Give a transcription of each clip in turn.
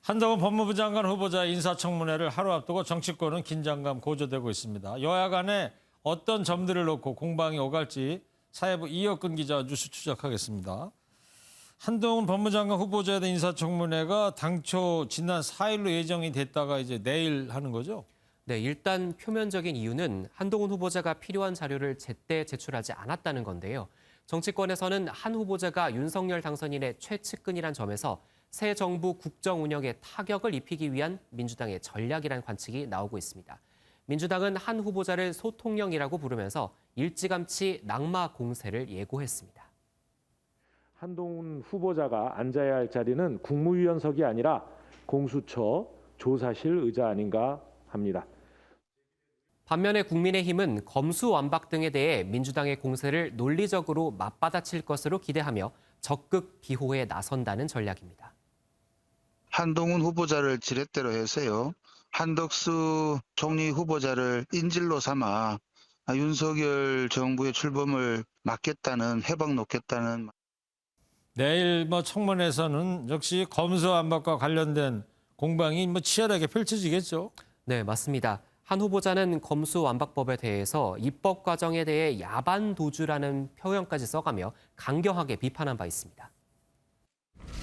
한동훈 법무부 장관 후보자 인사청문회를 하루 앞두고 정치권은 긴장감 고조되고 있습니다. 여야 간에 어떤 점들을 놓고 공방이 오갈지 사회부 이혁근 기자와 뉴스 추적하겠습니다. 한동훈 법무장관 후보자에 대한 인사청문회가 당초 지난 4일로 예정이 됐다가 이제 내일 하는 거죠? 네, 일단 표면적인 이유는 한동훈 후보자가 필요한 자료를 제때 제출하지 않았다는 건데요. 정치권에서는 한 후보자가 윤석열 당선인의 최측근이란 점에서 새 정부 국정 운영에 타격을 입히기 위한 민주당의 전략이란 관측이 나오고 있습니다. 민주당은 한 후보자를 소통령이라고 부르면서 일찌감치 낙마 공세를 예고했습니다. 한동훈 후보자가 앉아야 할 자리는 국무위원석이 아니라 공수처 조사실 의자 아닌가 합니다. 반면에 국민의힘은 검수완박 등에 대해 민주당의 공세를 논리적으로 맞받아칠 것으로 기대하며 적극 비호에 나선다는 전략입니다. 한동훈 후보자를 지렛대로 해서요. 한덕수 총리 후보자를 인질로 삼아 윤석열 정부의 출범을 막겠다는, 해박 놓겠다는. 내일 청문회에서는 역시 검수완박과 관련된 공방이 치열하게 펼쳐지겠죠? 네, 맞습니다. 한 후보자는 검수완박법에 대해서 입법 과정에 대해 야반 도주라는 표현까지 써가며 강경하게 비판한 바 있습니다.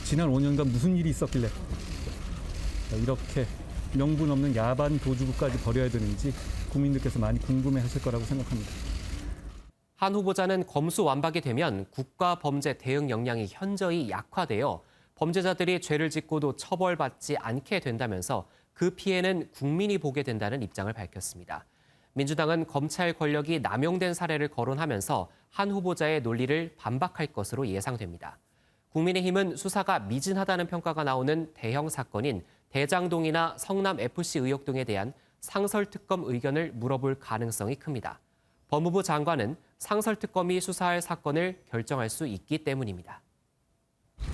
지난 5년간 무슨 일이 있었길래 이렇게 명분 없는 야반 도주까지 벌여야 되는지 국민들께서 많이 궁금해하실 거라고 생각합니다. 한 후보자는 검수완박이 되면 국가 범죄 대응 역량이 현저히 약화되어 범죄자들이 죄를 짓고도 처벌받지 않게 된다면서 그 피해는 국민이 보게 된다는 입장을 밝혔습니다. 민주당은 검찰 권력이 남용된 사례를 거론하면서 한 후보자의 논리를 반박할 것으로 예상됩니다. 국민의힘은 수사가 미진하다는 평가가 나오는 대형 사건인 대장동이나 성남FC 의혹 등에 대한 상설특검 의견을 물어볼 가능성이 큽니다. 법무부 장관은 상설특검이 수사할 사건을 결정할 수 있기 때문입니다.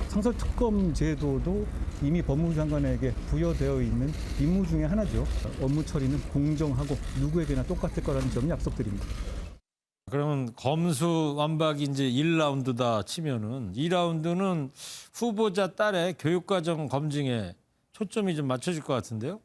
상설특검 제도도 이미 법무부 장관에게 부여되어 있는 임무 중에 하나죠. 업무 처리는 공정하고 누구에게나 똑같을 거라는 점을 약속드립니다. 그러면 검수완박이 이제 1라운드다 치면은 2라운드는 후보자 딸의 교육과정 검증에 초점이 좀 맞춰질 것 같은데요?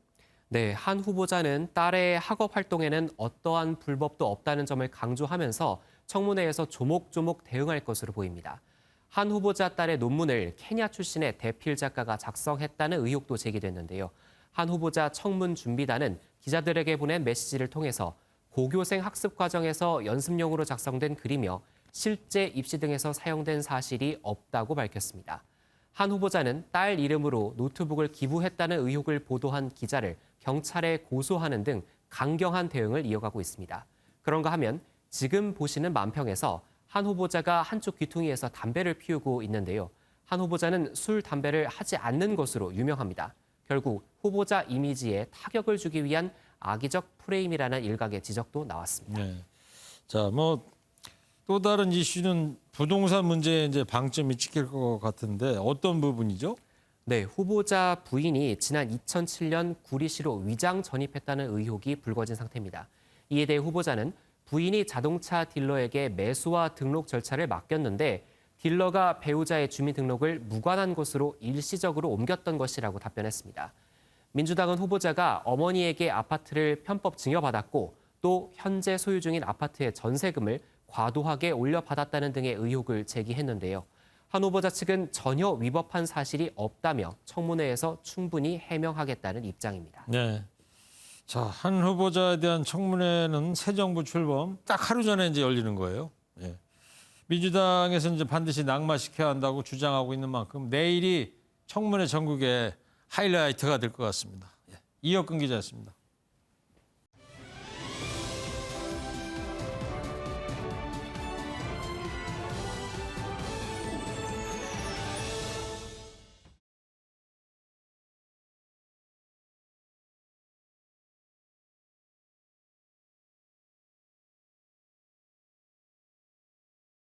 네, 한 후보자는 딸의 학업 활동에는 어떠한 불법도 없다는 점을 강조하면서 청문회에서 조목조목 대응할 것으로 보입니다. 한 후보자 딸의 논문을 케냐 출신의 대필 작가가 작성했다는 의혹도 제기됐는데요. 한 후보자 청문 준비단은 기자들에게 보낸 메시지를 통해서 고교생 학습 과정에서 연습용으로 작성된 글이며 실제 입시 등에서 사용된 사실이 없다고 밝혔습니다. 한 후보자는 딸 이름으로 노트북을 기부했다는 의혹을 보도한 기자를 경찰에 고소하는 등 강경한 대응을 이어가고 있습니다. 그런가 하면 지금 보시는 만평에서 한 후보자가 한쪽 귀퉁이에서 담배를 피우고 있는데요. 한 후보자는 술, 담배를 하지 않는 것으로 유명합니다. 결국 후보자 이미지에 타격을 주기 위한 악의적 프레임이라는 일각의 지적도 나왔습니다. 네. 자, 또 다른 이슈는 부동산 문제에 이제 방점이 찍힐 것 같은데 어떤 부분이죠? 네, 후보자 부인이 지난 2007년 구리시로 위장 전입했다는 의혹이 불거진 상태입니다. 이에 대해 후보자는 부인이 자동차 딜러에게 매수와 등록 절차를 맡겼는데 딜러가 배우자의 주민등록을 무관한 곳으로 일시적으로 옮겼던 것이라고 답변했습니다. 민주당은 후보자가 어머니에게 아파트를 편법 증여받았고 또 현재 소유 중인 아파트의 전세금을 과도하게 올려받았다는 등의 의혹을 제기했는데요. 한 후보자 측은 전혀 위법한 사실이 없다며 청문회에서 충분히 해명하겠다는 입장입니다. 네. 자, 한 후보자에 대한 청문회는 새 정부 출범 딱 하루 전에 이제 열리는 거예요. 예. 민주당에서 이제 반드시 낙마시켜야 한다고 주장하고 있는 만큼 내일이 청문회 전국의 하이라이트가 될 것 같습니다. 예. 이혁근 기자였습니다.